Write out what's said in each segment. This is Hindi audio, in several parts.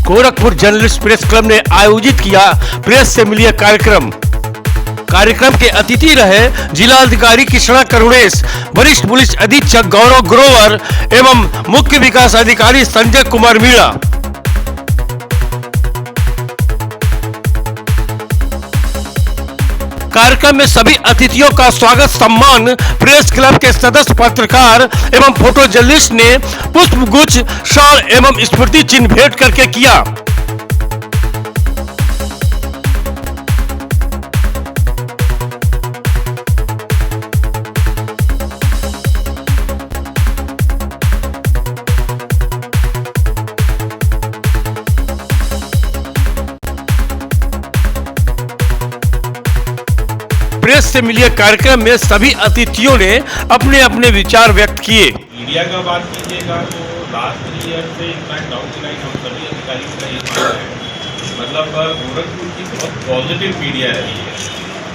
गोरखपुर जर्नलिस्ट प्रेस क्लब ने आयोजित किया प्रेस से मिलिए कार्यक्रम। कार्यक्रम के अतिथि रहे जिलाधिकारी कृष्णा करुणेश, वरिष्ठ पुलिस अधीक्षक गौरव ग्रोवर एवं मुख्य विकास अधिकारी संजय कुमार मीणा। कार्यक्रम में सभी अतिथियों का स्वागत सम्मान प्रेस क्लब के सदस्य, पत्रकार एवं फोटो जर्नलिस्ट ने पुष्प गुच्छ, शॉल एवं स्मृति चिन्ह भेंट करके किया। प्रेस से मिलिए कार्यक्रम में सभी अतिथियों ने अपने अपने विचार व्यक्त किए। मीडिया का बात कीजिएगा तो लास्ट ईयर से इनफैक्ट डाउन द लाइन हम सभी अधिकारियों का ये मानना है, मतलब गोरखपुर की बहुत पॉजिटिव मीडिया रही है।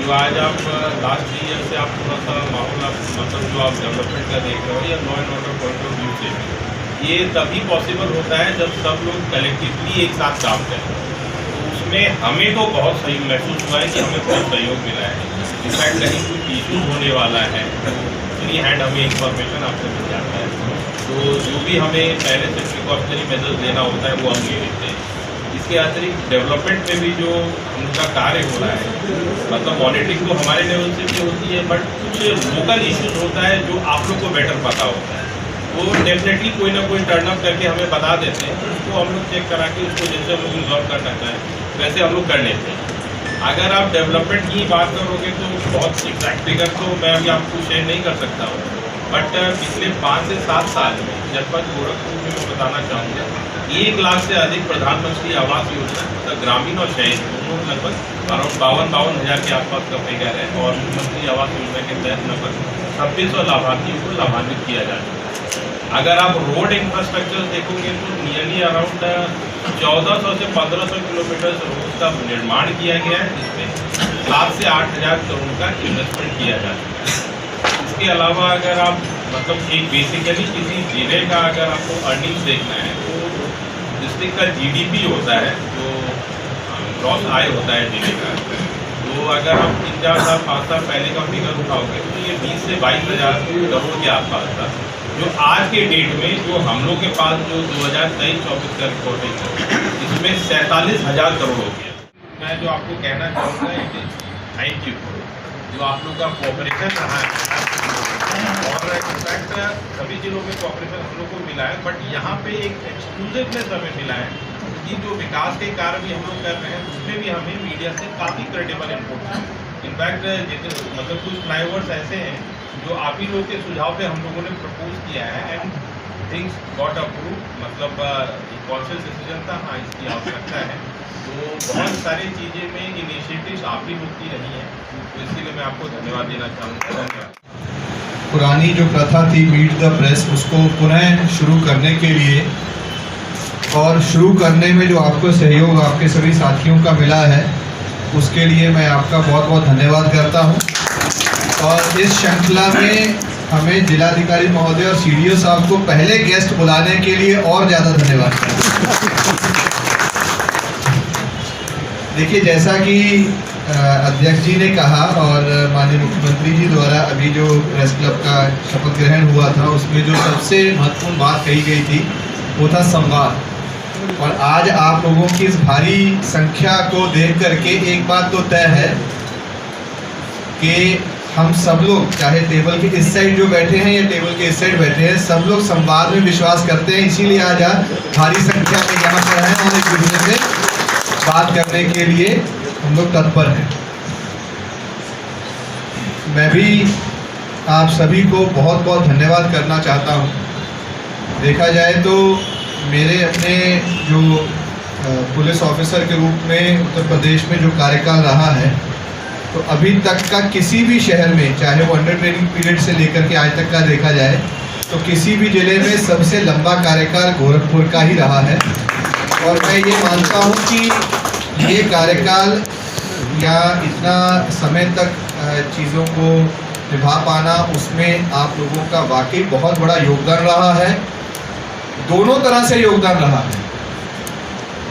जो आज आप लास्ट ईयर से आप थोड़ा सा माहौल मतलब जो आप डेवलपमेंट का देख रहे हो या law and order point of view से, ये तभी पॉसिबल होता है जब सब लोग कलेक्टिवली एक साथ काम करें। तो उसमें हमें तो बहुत सही महसूस हुआ है कि हमें बहुत सहयोग मिला है। इनफैक्ट कहीं कोई इशू होने वाला है फ्री हैंड हमें इंफॉर्मेशन आपसे मिल जाता है, तो जो भी हमें पहले से प्रिकॉशनरी मेजर्स लेना होता है वो हम ले लेते हैं। इसके अतिरिक्त डेवलपमेंट में भी जो उनका कार्य हो रहा है, मतलब मॉनिटरिंग तो हमारे लेवल से भी होती है, बट कुछ लोकल इश्यूज होता है जो आप लोग को बेटर पता होता है, वो डेफिनेटली कोई ना कोई टर्न अप करके हमें बता देते हैं। उसको हम लोग चेक करा के उसको जैसे हम लोग रिजॉल्व करना चाहें वैसे हम लोग कर लेते हैं। अगर आप डेवलपमेंट की बात करोगे तो बहुत एग्जैक्ट फिगर तो मैं अभी आपको शेयर नहीं कर सकता हूँ, बट पिछले 5 से 7 साल में जनपद गोरखपुर में मैं बताना चाहूँगा 1 लाख से अधिक प्रधानमंत्री आवास योजना, मतलब ग्रामीण और शहरी दोनों लगभग अराउंड 52 हज़ार के आसपास का फिगर है, और मुख्यमंत्री आवास योजना के तहत लगभग 2600 लाभार्थियों को लाभान्वित किया जा चुका है। अगर आप रोड इंफ्रास्ट्रक्चर देखोगे तो नियरली अराउंड 1400 से 1500 किलोमीटर रोड का निर्माण किया गया है, जिसमें 7 से 8 हज़ार करोड़ का इन्वेस्टमेंट किया जा चुका है। इसके अलावा अगर आप मतलब एक बेसिकली किसी जिले का अगर आपको अर्निंग्स देखना है तो डिस्ट्रिक्ट का जीडीपी होता है, जो ग्रॉस आय होता है जिले का, तो अगर आप 3-4 साल 5 साल पहले का फिगर उठाओगे तो ये 20 से 22 हज़ार करोड़ के आसपास था, जो आज के डेट में जो हम लोग के पास जो 2023-24 का रिपोर्टिंग है इसमें 47 हज़ार करोड़ हो गया। मैं जो आपको कहना चाहूँगा इट इज थैंक यू जो आप लोग का कोऑपरेशन रहा है, और इनफैक्ट सभी जिलों में कोऑपरेशन हम लोग को मिला है, बट यहाँ पे एक एक्सक्लूसिवनेस हमें मिला है कि जो विकास के कार्य भी हम लोग कर रहे हैं उसमें भी हमें मीडिया से काफ़ी क्रेडिबल इनपुट है। इनफैक्ट मतलब कुछ फ्लाईओवर्स ऐसे हैं जो आप ही लोग के सुझाव पे हम लोगों ने प्रपोज किया है एंड थिंग्स गॉट अप्रूव, मतलब कॉन्शियस डिसीजन था, हाँ इसकी आवश्यकता है। तो बहुत सारी चीज़ें में इनिशिएटिव्स आप ही लोग की रही हैं, तो इसीलिए मैं आपको धन्यवाद देना चाहूँगा। धन्यवाद। पुरानी जो प्रथा थी मीट द प्रेस, उसको पुनः शुरू करने के लिए और शुरू करने में जो आपको सहयोग आपके सभी साथियों का मिला है उसके लिए मैं आपका बहुत बहुत धन्यवाद करता हूँ। और इस श्रृंखला में हमें जिलाधिकारी महोदय और सीडीओ साहब को पहले गेस्ट बुलाने के लिए और ज़्यादा धन्यवाद करता हूँ। देखिए, जैसा कि अध्यक्ष जी ने कहा और माननीय मुख्यमंत्री जी द्वारा अभी जो प्रेस क्लब का शपथ ग्रहण हुआ था उसमें जो सबसे महत्वपूर्ण बात कही गई थी वो था संवाद। और आज आप लोगों की इस भारी संख्या को देख करके एक बात तो तय है कि हम सब लोग, चाहे टेबल के इस साइड जो बैठे हैं या टेबल के इस साइड बैठे हैं, सब लोग संवाद में विश्वास करते हैं। इसीलिए आज भारी संख्या में यहाँ पर हैं और एक दूसरे से बात करने के लिए हम लोग तत्पर हैं। मैं भी आप सभी को बहुत बहुत धन्यवाद करना चाहता हूँ। देखा जाए तो मेरे अपने जो पुलिस ऑफिसर के रूप में उत्तर प्रदेश में जो कार्यकाल रहा है, तो अभी तक का किसी भी शहर में, चाहे वो अंडर ट्रेनिंग पीरियड से लेकर के आज तक का देखा जाए, तो किसी भी ज़िले में सबसे लंबा कार्यकाल गोरखपुर का ही रहा है। और मैं ये मानता हूँ कि ये कार्यकाल या इतना समय तक चीज़ों को निभा पाना, उसमें आप लोगों का वाकई बहुत बड़ा योगदान रहा है। दोनों तरह से योगदान रहा है।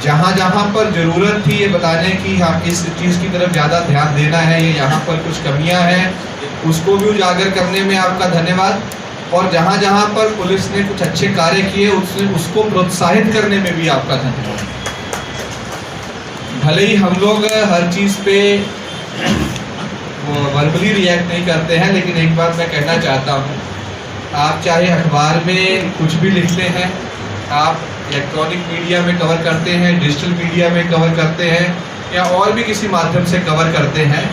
जहाँ जहाँ पर ज़रूरत थी ये बताने की हाँ इस चीज़ की तरफ ज़्यादा ध्यान देना है, ये यहाँ पर कुछ कमियाँ हैं उसको भी उजागर करने में आपका धन्यवाद। और जहाँ जहाँ पर पुलिस ने कुछ अच्छे कार्य किए उसको प्रोत्साहित करने में भी आपका धन्यवाद। भले ही हम लोग हर चीज़ पे वर्बली रिएक्ट नहीं करते हैं, लेकिन एक बात मैं कहना चाहता हूँ, आप चाहे अखबार में कुछ भी लिखते हैं, आप इलेक्ट्रॉनिक मीडिया में कवर करते हैं, डिजिटल मीडिया में कवर करते हैं या और भी किसी माध्यम से कवर करते हैं,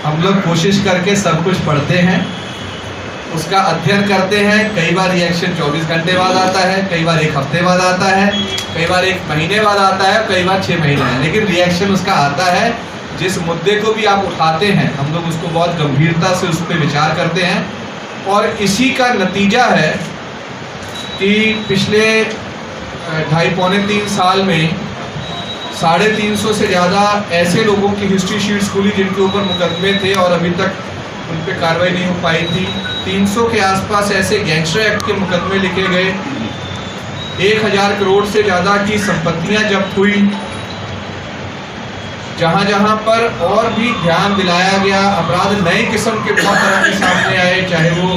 हम लोग कोशिश करके सब कुछ पढ़ते हैं, उसका अध्ययन करते हैं। कई बार रिएक्शन 24 घंटे बाद आता है, कई बार एक हफ्ते बाद आता है, कई बार एक महीने बाद आता है, कई बार 6 महीने है, लेकिन रिएक्शन उसका आता है। जिस मुद्दे को भी आप उठाते हैं हम लोग उसको बहुत गंभीरता से उस पर विचार करते हैं और इसी का नतीजा है कि पिछले 2.5-3 साल में 350 से ज़्यादा ऐसे लोगों की हिस्ट्री शीट्स खुली जिनके ऊपर मुकदमे थे और अभी तक उन पर कार्रवाई नहीं हो पाई थी। 300 के आसपास ऐसे गैंगस्टर एक्ट के मुकदमे लिखे गए, 1000 करोड़ से ज़्यादा की संपत्तियां जब्त हुई। जहाँ जहाँ पर और भी ध्यान दिलाया गया, अपराध नए किस्म के बहुत तरह के सामने आए, चाहे वो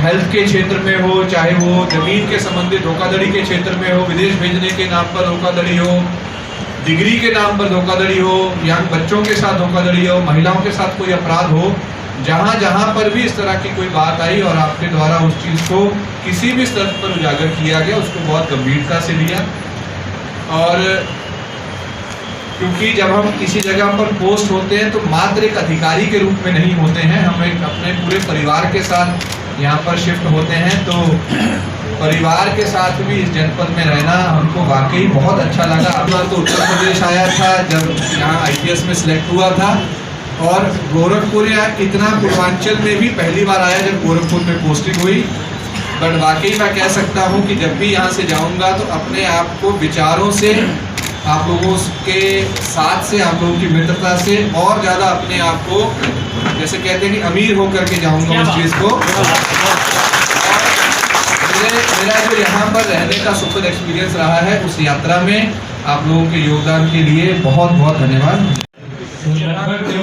हेल्थ के क्षेत्र में हो, चाहे वो जमीन के संबंधित धोखाधड़ी के क्षेत्र में हो, विदेश भेजने के नाम पर धोखाधड़ी हो, डिग्री के नाम पर धोखाधड़ी हो, यंग बच्चों के साथ धोखाधड़ी हो, महिलाओं के साथ कोई अपराध हो, जहाँ जहाँ पर भी इस तरह की कोई बात आई और आपके द्वारा उस चीज़ को किसी भी स्तर पर उजागर किया गया उसको बहुत गंभीरता से लिया। और क्योंकि जब हम किसी जगह पर पोस्ट होते हैं तो मात्र एक अधिकारी के रूप में नहीं होते हैं, हम एक अपने पूरे परिवार के साथ यहाँ पर शिफ्ट होते हैं, तो परिवार के साथ भी इस जनपद में रहना हमको वाकई बहुत अच्छा लगा। अपना तो उत्तर प्रदेश आया था जब यहाँ IPS में सिलेक्ट हुआ था और गोरखपुर या इतना पूर्वांचल में भी पहली बार आया जब गोरखपुर में पोस्टिंग हुई। बट वाकई मैं कह सकता हूँ कि जब भी यहाँ से जाऊँगा तो अपने आप को विचारों से, आप लोगों के साथ से, आप लोगों की मित्रता से और ज़्यादा अपने आप को जैसे कहते हैं कि अमीर होकर के जाऊँगा उस चीज़ को। मेरा जो यहाँ पर रहने का सुखद एक्सपीरियंस रहा है उस यात्रा में आप लोगों के योगदान के लिए बहुत बहुत धन्यवाद। लगभग जो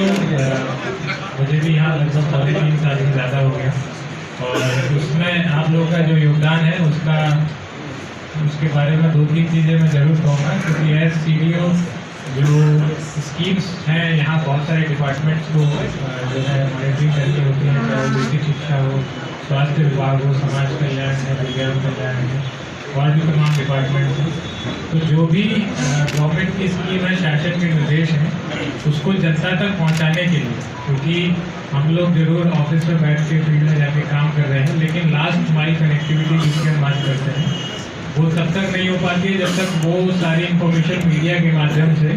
मुझे भी यहाँ लगभग 3 साल से ज़्यादा हो गया और उसमें आप लोगों का जो योगदान है उसके बारे में 2-3 चीज़ें मैं ज़रूर कहूँगा, क्योंकि एज CDO जो स्कीम्स हैं यहाँ बहुत सारे डिपार्टमेंट्स को जो है मॉनिटरिंग करनी होती है, चाहे बेसिक शिक्षा हो, स्वास्थ्य विभाग हो, समाज कल्याण है, विज्ञान कल्याण है और भी तमाम डिपार्टमेंट्स हैं। तो जो भी गवर्नमेंट की स्कीम है, शासन के निर्देश हैं, उसको जनता तक पहुंचाने के लिए, क्योंकि हम लोग जरूर ऑफिस में बैठ के फील्ड में जाके काम कर रहे हैं, लेकिन लास्ट माइल कनेक्टिविटी जिसकी हम बात करते हैं वो तब तक नहीं हो पाती है जब तक वो सारी इंफॉर्मेशन मीडिया के माध्यम से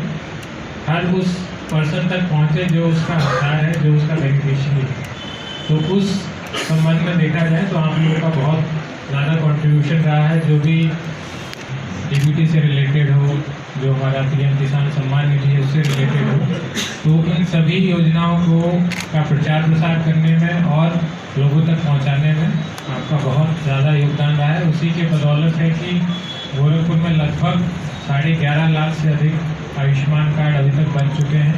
हर उस पर्सन तक पहुँचे जो उसका हकदार है, जो उसका बेनिफिशियरी है। तो उस संबंध में देखा जाए तो आप लोगों का बहुत ज़्यादा कंट्रीब्यूशन रहा है, जो भी DBT से रिलेटेड हो, जो हमारा PM किसान सम्मान निधि है उससे रिलेटेड हो, तो इन सभी योजनाओं को का प्रचार प्रसार करने में और लोगों तक पहुंचाने में आपका बहुत ज़्यादा योगदान रहा है। उसी के बदौलत है कि गोरखपुर में लगभग 11.5 लाख से अधिक आयुष्मान कार्ड अभी तक बन चुके हैं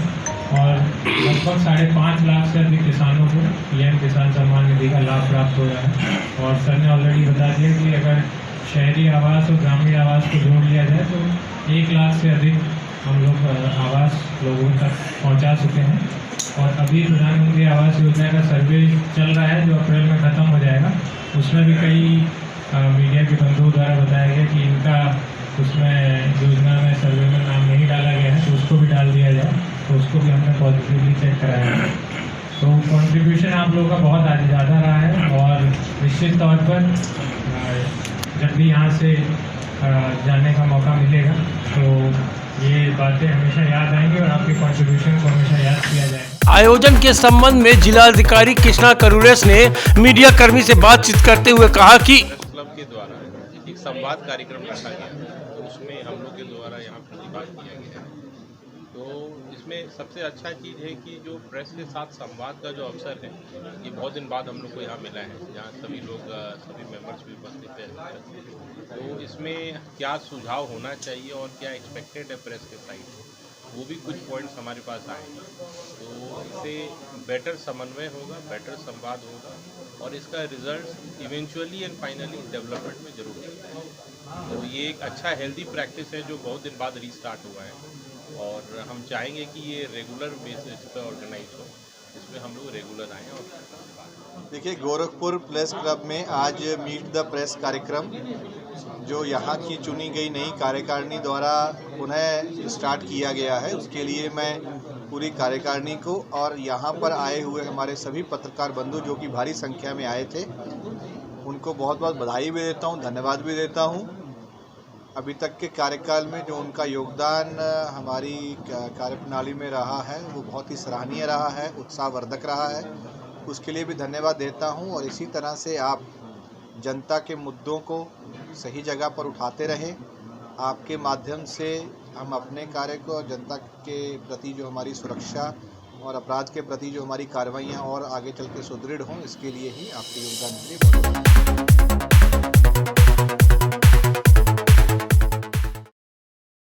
और लगभग 5.5 लाख से अधिक किसानों को PM किसान सम्मान निधि का लाभ प्राप्त हो रहा है। और सर ने ऑलरेडी बता दिया कि अगर शहरी आवास और ग्रामीण आवास को जोड़ लिया जाए तो 1 लाख से अधिक हम लोग आवास लोगों तक पहुंचा चुके हैं। और अभी प्रधानमंत्री आवास योजना का सर्वे चल रहा है जो अप्रैल में ख़त्म हो जाएगा। उसमें भी कई मीडिया के बंधुओं द्वारा बताया गया कि इनका उसमें योजना में सर्वे में नाम नहीं डाला गया है, तो उसको भी डाल दिया जाए, तो उसको भी हमने पॉजिटिवली चेक कराया है। तो कंट्रीब्यूशन आप लोगों का बहुत आज ज़्यादा रहा है और निश्चित तौर पर जब भी यहाँ से जाने का मौका मिलेगा तो ये बातें हमेशा याद आएंगी और आपके कंट्रीब्यूशन को हमेशा याद किया जाएगा। आयोजन के संबंध में जिलाधिकारी कृष्णा करुणेस ने मीडिया कर्मी से बातचीत करते हुए कहा कि क्लब के द्वारा एक संवाद कार्यक्रम रखा गया, तो उसमें हम लोग के द्वारा यहाँ प्रतिभाग किया गया। तो इसमें सबसे अच्छा चीज़ है कि जो प्रेस के साथ संवाद का जो अवसर है, ये बहुत दिन बाद हम लोग को यहाँ मिला है, जहाँ सभी लोग सभी मेंबर्स भी उपस्थित हैं। तो इसमें क्या सुझाव होना चाहिए और क्या एक्सपेक्टेड है प्रेस के साइड से, वो भी कुछ पॉइंट्स हमारे पास आएंगे। तो इससे बेटर समन्वय होगा, बेटर संवाद होगा और इसका result eventually and finally development में जरूर मिलेगा। तो ये एक अच्छा हेल्दी प्रैक्टिस है जो बहुत दिन बाद रीस्टार्ट हुआ है और हम चाहेंगे कि ये रेगुलर बेसिस पे ऑर्गेनाइज हो, इसमें हम लोग रेगुलर आएँ। और देखिए, गोरखपुर प्रेस क्लब में आज मीट द प्रेस कार्यक्रम जो यहाँ की चुनी गई नई कार्यकारिणी द्वारा पुनः स्टार्ट किया गया है, उसके लिए मैं पूरी कार्यकारिणी को और यहाँ पर आए हुए हमारे सभी पत्रकार बंधु जो कि भारी संख्या में आए थे, उनको बहुत बहुत बधाई भी देता हूँ, धन्यवाद भी देता हूँ। अभी तक के कार्यकाल में जो उनका योगदान हमारी कार्यप्रणाली में रहा है वो बहुत ही सराहनीय रहा है, उत्साहवर्धक रहा है, उसके लिए भी धन्यवाद देता हूँ। और इसी तरह से आप जनता के मुद्दों को सही जगह पर उठाते रहें। आपके माध्यम से हम अपने कार्य को जनता के प्रति जो हमारी सुरक्षा और अपराध के प्रति जो हमारी कार्रवाइयाँ और आगे चल के सुदृढ़ हों, इसके लिए ही आपके योगदान के लिए बहुत